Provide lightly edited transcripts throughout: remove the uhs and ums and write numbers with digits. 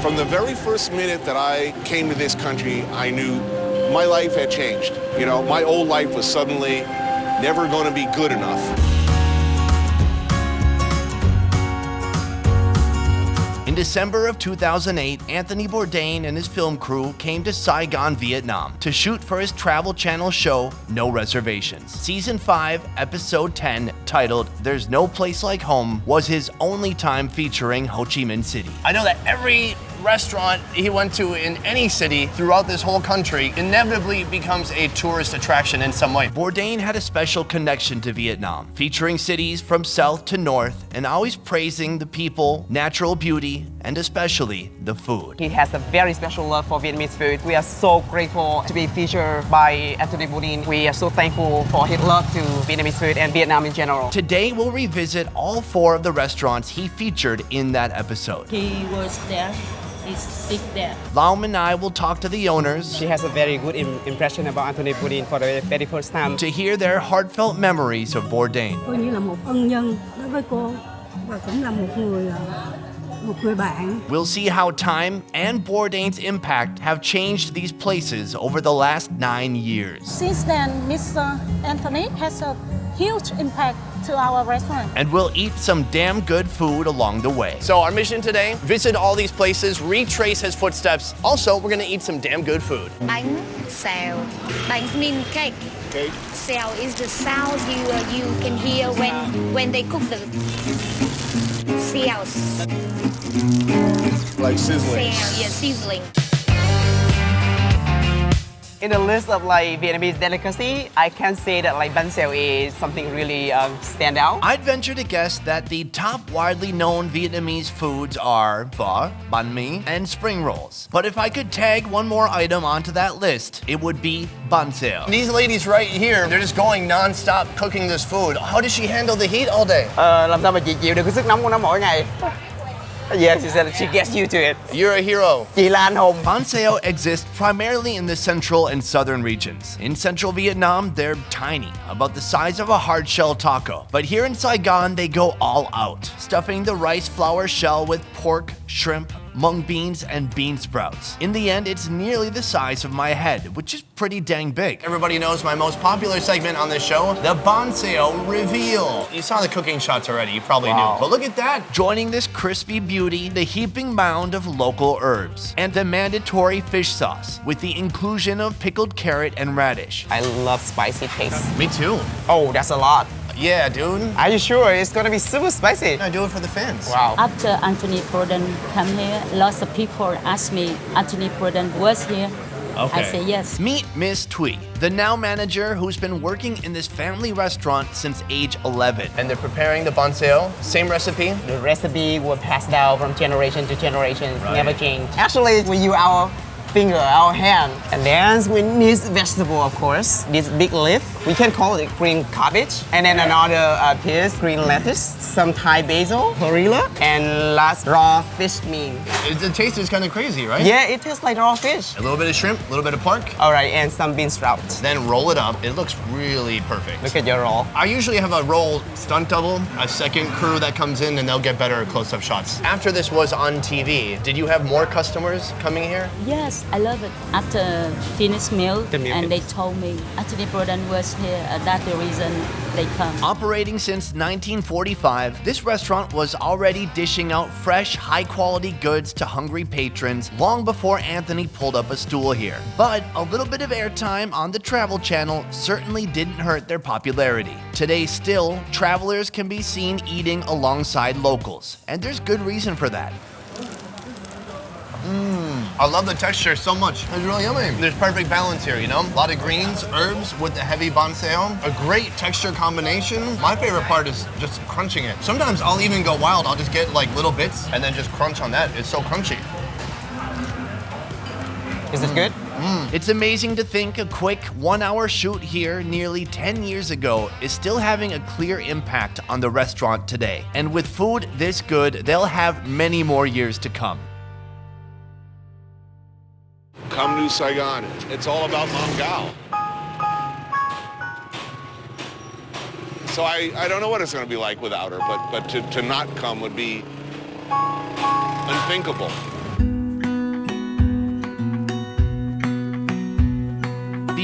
From the very first minute that I came to this country, I knew my life had changed. You know, my old life was suddenly never going to be good enough. In December of 2008, Anthony Bourdain and his film crew came to Saigon, Vietnam to shoot for his Travel Channel show, No Reservations. Season 5, Episode 10, titled There's No Place Like Home, was his only time featuring Ho Chi Minh City. I know that every restaurant he went to in any city throughout this whole country inevitably becomes a tourist attraction in some way. Bourdain had a special connection to Vietnam, featuring cities from south to north and always praising the people, natural beauty, and especially the food. He has a very special love for Vietnamese food. We are so grateful to be featured by Anthony Bourdain. We are so thankful for his love to Vietnamese food and Vietnam in general. Today, we'll revisit all 4 of the restaurants he featured in that episode. He was there. He's sick there. Lam and I will talk to the owners. She has a very good impression about Anthony Bourdain for the very first time. To hear their heartfelt memories of Bourdain. Coi như là một ân nhân đối với cô và cũng là một người bạn. We'll see how time and Bourdain's impact have changed these places over the last 9 years. Since then, Mr. Anthony has a huge impact to our restaurant. And we'll eat some damn good food along the way. So our mission today, visit all these places, retrace his footsteps. Also, we're gonna eat some damn good food. Bánh Xeo. Bánh means cake. Cake? Xeo is the sound you can hear when they cook the xeos. Like sizzling. Xeo, yeah, sizzling. In the list of like Vietnamese delicacy, I can say that like Banh Xeo is something really stand out. I'd venture to guess that the top widely known Vietnamese foods are pho, banh mi, and spring rolls. But if I could tag one more item onto that list, it would be Banh Xeo. These ladies right here, they're just going non-stop cooking this food. How does she handle the heat all day? Làm sao mà chị chịu được cái sức nóng của nó mỗi ngày? Yes, she said she gets used to it. You're a hero. Chị là anh hùng. Banh Xeo exists primarily in the central and southern regions. In central Vietnam, they're tiny, about the size of a hard-shell taco. But here in Saigon, they go all out, stuffing the rice flour shell with pork, shrimp, mung beans, and bean sprouts. In the end, it's nearly the size of my head, which is pretty dang big. Everybody knows my most popular segment on this show, the Banh Xeo reveal. You saw the cooking shots already, you probably knew. But look at that. Joining this crispy beauty, the heaping mound of local herbs, and the mandatory fish sauce, with the inclusion of pickled carrot and radish. I love spicy taste. Me too. Oh, that's a lot. Yeah, dude. Are you sure it's gonna be super spicy? I do it for the fans. Wow. After Anthony Bourdain come here, lots of people ask me, Anthony Bourdain was here. Okay. I say yes. Meet Miss Thuy, the now manager who's been working in this family restaurant since age 11. And they're preparing the Banh Xeo, same recipe. The recipe will pass down from generation to generation, Right. never change. Actually, we use our finger, our hand. And then we need vegetable, of course. This big leaf, we can call it green cabbage. And then another piece, green lettuce, some Thai basil, perilla, and last raw fish meat. The taste is kind of crazy, right? Yeah, it tastes like raw fish. A little bit of shrimp, a little bit of pork. All right, and some bean sprouts. Then roll it up. It looks really perfect. Look at your roll. I usually have a roll stunt double, a second crew that comes in and they'll get better close-up shots. After this was on TV, did you have more customers coming here? Yes, I love it. After finished meal, and they told me Anthony Bourdain was here. That's the reason they come. Operating since 1945, this restaurant was already dishing out fresh, high-quality goods to hungry patrons long before Anthony pulled up a stool here. But a little bit of airtime on the Travel Channel certainly didn't hurt their popularity. Today still, travelers can be seen eating alongside locals, and there's good reason for that. I love the texture so much. It's really yummy. There's perfect balance here, you know? A lot of greens, herbs with the heavy Banh Xeo. A great texture combination. My favorite part is just crunching it. Sometimes I'll even go wild. I'll just get like little bits and then just crunch on that. It's so crunchy. Is it good? It's amazing to think a quick 1-hour shoot here nearly 10 years ago is still having a clear impact on the restaurant today. And with food this good, they'll have many more years to come. Come to Saigon. It's all about Mom Gao. So I don't know what it's going to be like without her, but to not come would be unthinkable.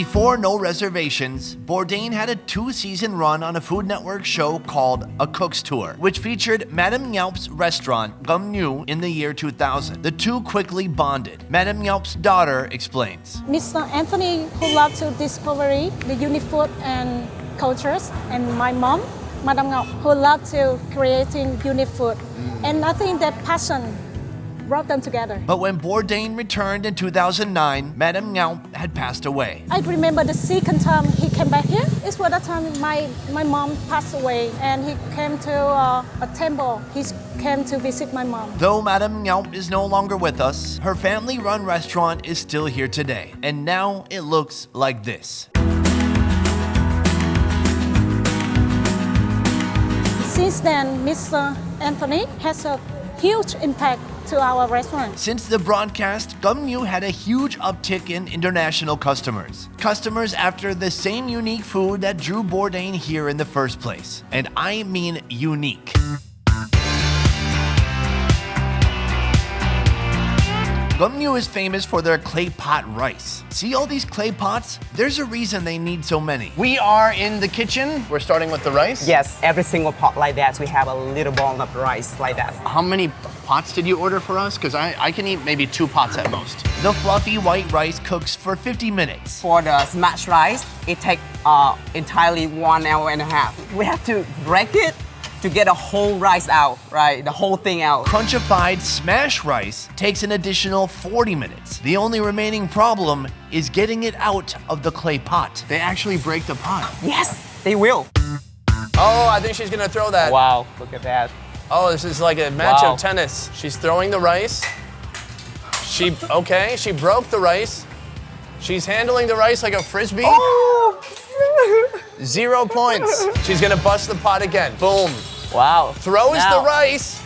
Before No Reservations, Bourdain had a 2-season run on a Food Network show called A Cook's Tour, which featured Madame Nhau's restaurant, Gum Nhu, in the year 2000. The two quickly bonded. Madame Nhau's daughter explains. Mr. Anthony, who loved to discover the unique food and cultures, and my mom, Madame Nhau, who loved to creating unique food. And I think that passion brought them together. But when Bourdain returned in 2009, Madame Nhau had passed away. I remember the second time he came back here. It was the time my mom passed away, and he came to a temple. He came to visit my mom. Though Madame Nhau is no longer with us, her family-run restaurant is still here today. And now it looks like this. Since then, Mr. Anthony has a huge impact to our restaurant. Since the broadcast, Gum Nhu had a huge uptick in international customers. Customers after the same unique food that drew Bourdain here in the first place. And I mean unique. Gum Nhu is famous for their clay pot rice. See all these clay pots? There's a reason they need so many. We are in the kitchen. We're starting with the rice. Yes, every single pot like that, we have a little bowl of rice like that. How many pots did you order for us? Because I can eat maybe 2 pots at most. The fluffy white rice cooks for 50 minutes. For the smashed rice, it takes entirely 1.5 hours. We have to break it to get a whole rice out, right? The whole thing out. Crunchified smashed rice takes an additional 40 minutes. The only remaining problem is getting it out of the clay pot. They actually break the pot. Yes, they will. Oh, I think she's gonna throw that. Wow, look at that. Oh, this is like a match Wow. of tennis. She's throwing the rice. She broke the rice. She's handling the rice like a frisbee. Oh! 0 points. She's gonna bust the pot again. Boom. Wow. Throws Now, the rice.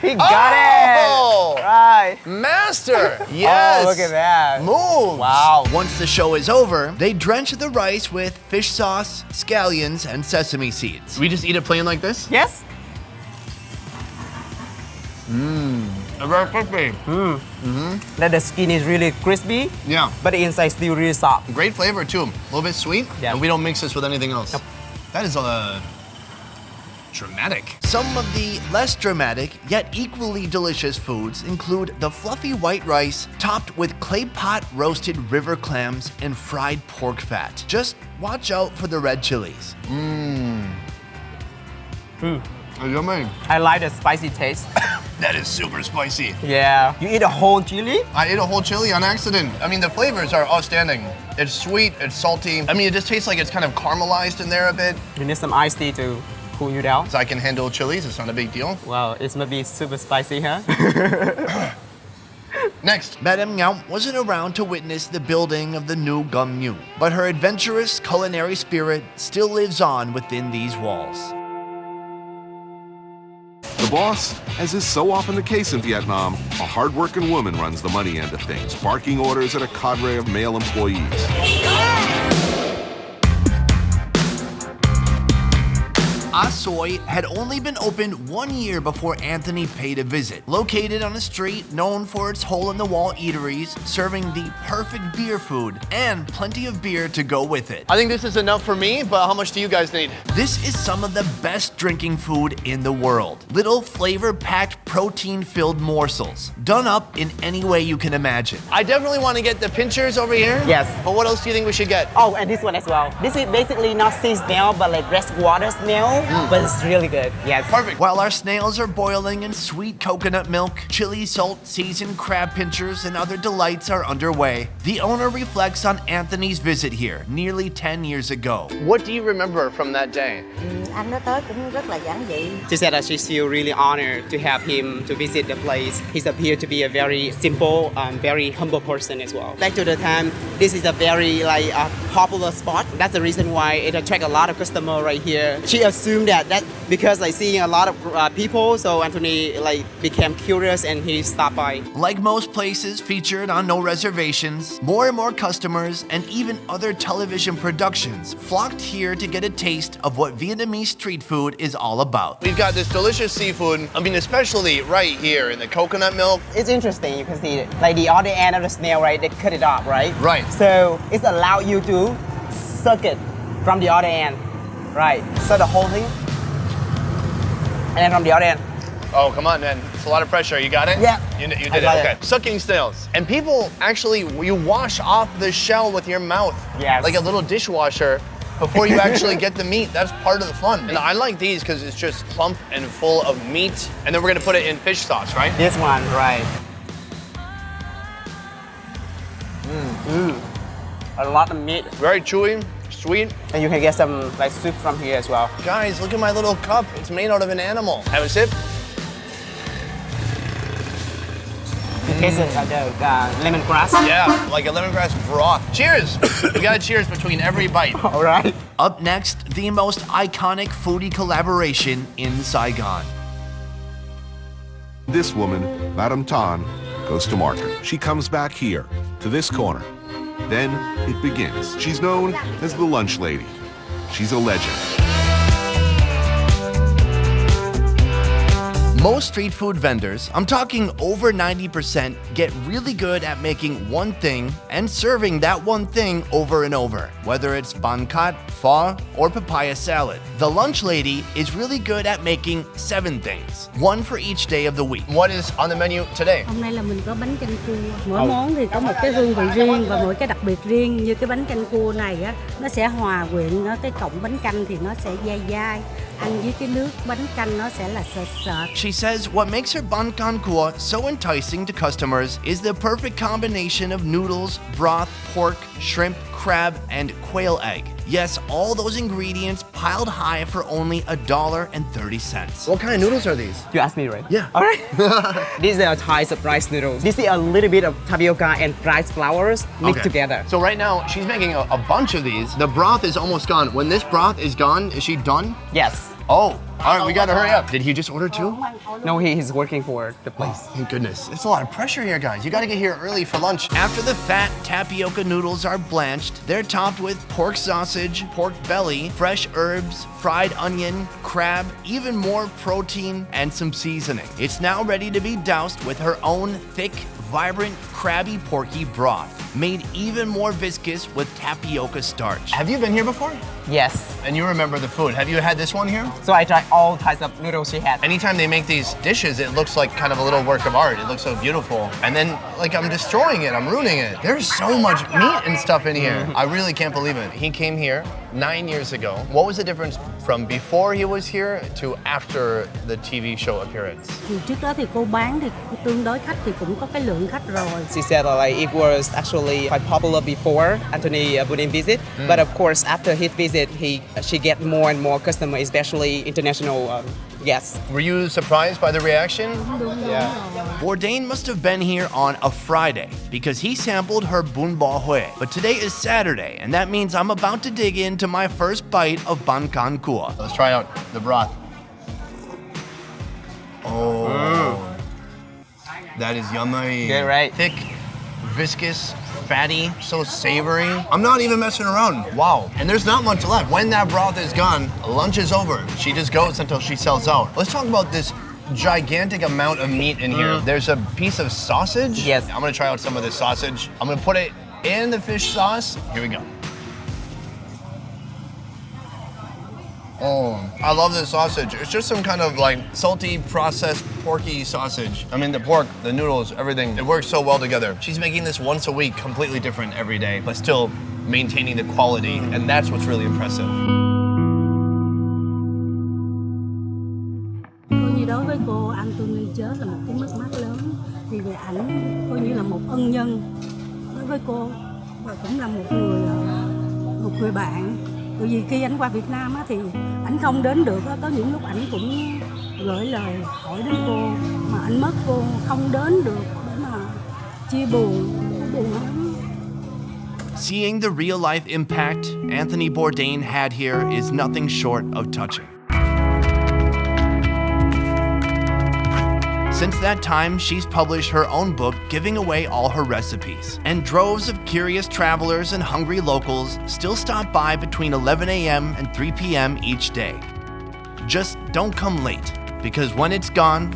He got it! Right. Master. Yes. Oh, look at that. Moves. Wow. Once the show is over, they drench the rice with fish sauce, scallions, and sesame seeds. We just eat it plain like this? Yes? Very crispy. That the skin is really crispy, Yeah. but the inside is still really soft. Great flavor too. A little bit sweet. Yeah. And we don't mix this with anything else. Nope. That is dramatic. Some of the less dramatic, yet equally delicious foods include the fluffy white rice topped with clay pot roasted river clams and fried pork fat. Just watch out for the red chilies. Yummy. I like the spicy taste. That is super spicy. Yeah. You eat a whole chili? I ate a whole chili on accident. I mean, the flavors are outstanding. It's sweet, it's salty. I mean, it just tastes like it's kind of caramelized in there a bit. You need some iced tea to cool you down. So I can handle chilies, it's not a big deal. Wow, it's gonna be super spicy, huh? Next. Madame Nhau wasn't around to witness the building of the new Gum Nhu, but her adventurous culinary spirit still lives on within these walls. The boss, as is so often the case in Vietnam, a hard-working woman runs the money end of things, barking orders at a cadre of male employees. Soy had only been opened 1 year before Anthony paid a visit. Located on a street known for its hole-in-the-wall eateries, serving the perfect beer food and plenty of beer to go with it. I think this is enough for me, but how much do you guys need? This is some of the best drinking food in the world. Little flavor-packed, protein-filled morsels, done up in any way you can imagine. I definitely want to get the pinchers over here. Yes. But what else do you think we should get? Oh, and this one as well. This is basically not sea snail, but like rest water snail, but it's really good. Yes. Perfect. While our snails are boiling in sweet coconut milk, chili salt seasoned crab pinchers and other delights are underway, the owner reflects on Anthony's visit here nearly 10 years ago. What do you remember from that day? Anh đó tới cũng rất là giản dị. She said that she's still really honored to have him to visit the place. He's appeared to be a very simple, very humble person as well. Back to the time, this is a very popular spot. That's the reason why it attracts a lot of customers right here. She assumed that because seeing a lot of people, so Anthony became curious and he stopped by. Like most places featured on No Reservations, more and more customers and even other television productions flocked here to get a taste of what Vietnamese Vietnamese street food is all about. We've got this delicious seafood. I mean, especially right here in the coconut milk. It's interesting. You can see like the other end of the snail, right? They cut it off, right? Right. So it's allow you to suck it from the other end, right? So the whole thing, and then from the other end. Oh, come on, man. It's a lot of pressure. You got it? Yeah. You did it. I got Okay. it. Sucking snails. And people actually, you wash off the shell with your mouth. Yes. Like a little dishwasher before you actually get the meat. That's part of the fun. And I like these because it's just plump and full of meat. And then we're gonna put it in fish sauce, right? This one, right? A lot of meat. Very chewy, sweet. And you can get some like soup from here as well. Guys, look at my little cup. It's made out of an animal. Have a sip. Taste the lemongrass. Yeah, like a lemongrass broth. Cheers! We gotta cheers between every bite. All right. Up next, the most iconic foodie collaboration in Saigon. This woman, Madame Tan, goes to market. She comes back here, to this corner. Then it begins. She's known as the lunch lady. She's a legend. Most street food vendors, I'm talking over 90%, get really good at making one thing and serving that one thing over and over, whether it's pancake, pho, or papaya salad. The lunch lady is really good at making 7 things, one for each day of the week. What is on the menu today? Hôm nay là mình có bánh canh cua. Mỗi món thì có một cái hương vị riêng và mỗi cái đặc biệt riêng. Như cái bánh canh cua này á, nó sẽ hòa quyện, nó cái cọng bánh canh thì nó sẽ dai dai. Ăn với cái nước bánh canh nó sẽ là sệt sệt. She says what makes her bánh canh cua so enticing to customers is the perfect combination of noodles, broth, pork, shrimp, crab, and quail egg. Yes, all those ingredients piled high for only $1.30. What kind of noodles are these? You asked me, right? Yeah. All right. These are Thai rice noodles. This is a little bit of tapioca and rice flours mixed together. So right now, she's making a bunch of these. The broth is almost gone. When this broth is gone, is she done? Yes. Oh, all right, we gotta hurry up. Did he just order 2? No, he's working for the place. Thank goodness. It's a lot of pressure here, guys. You gotta get here early for lunch. After the fat tapioca noodles are blanched, they're topped with pork sausage, pork belly, fresh herbs, fried onion, crab, even more protein, and some seasoning. It's now ready to be doused with her own thick, vibrant, crabby porky broth, made even more viscous with tapioca starch. Have you been here before? Yes. And you remember the food. Have you had this one here? So I tried all types of noodles she had. Anytime they make these dishes, it looks like kind of a little work of art. It looks so beautiful. And then, like, I'm destroying it, I'm ruining it. There's so much meat and stuff in here. I really can't believe it. He came here 9 years ago. What was the difference from before he was here to after the TV show appearance? Thì trước đó thì cô bán thì tương đối khách thì cũng có cái lượng khách rồi. She said like it was actually quite popular before Anthony Bourdain visit, but of course after his visit, she get more and more customers, especially international guests. Were you surprised by the reaction? Yeah. Bourdain must have been here on a Friday because he sampled her bún bò Huế. But today is Saturday, and that means I'm about to dig into my first bite of bánh canh cua. Let's try out the broth. Oh, that is yummy. Good, right? Thick, viscous, fatty, so savory. I'm not even messing around. Wow. And there's not much left. When that broth is gone, lunch is over. She just goes until she sells out. Let's talk about this gigantic amount of meat in here. There's a piece of sausage. Yes. I'm gonna try out some of this sausage. I'm gonna put it in the fish sauce. Here we go. Oh, I love this sausage. It's just some kind of like salty, processed, porky sausage. I mean, the pork, the noodles, everything, it works so well together. She's making this once a week, completely different every day, but still maintaining the quality, and that's what's really impressive. Coi như đối với cô Anthony chết là một cái mất mát lớn, thì về ảnh coi như là một ân nhân đối với cô và cũng là một người bạn. Bởi vì khi anh qua Việt Nam á, thì anh không đến được á, có những lúc ảnh cũng gửi lời hỏi đến cô mà anh mất cô không đến được để mà chia buồn lắm. Seeing the real-life impact Anthony Bourdain had here is nothing short of touching. Since that time, she's published her own book giving away all her recipes. And droves of curious travelers and hungry locals still stop by between 11 a.m. and 3 p.m. each day. Just don't come late, because when it's gone,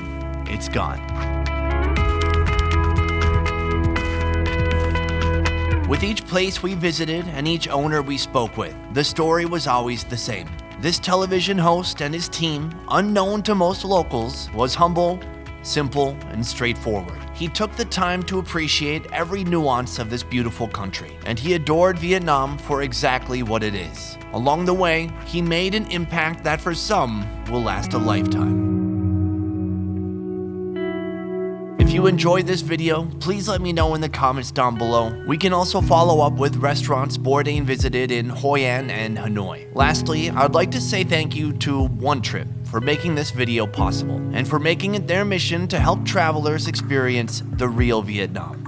it's gone. With each place we visited and each owner we spoke with, the story was always the same. This television host and his team, unknown to most locals, was humble, simple, and straightforward. He took the time to appreciate every nuance of this beautiful country, and he adored Vietnam for exactly what it is. Along the way, he made an impact that for some will last a lifetime. If you enjoyed this video, please let me know in the comments down below. We can also follow up with restaurants Bourdain visited in Hoi An and Hanoi. Lastly, I'd like to say thank you to Onetrip for making this video possible and for making it their mission to help travelers experience the real Vietnam.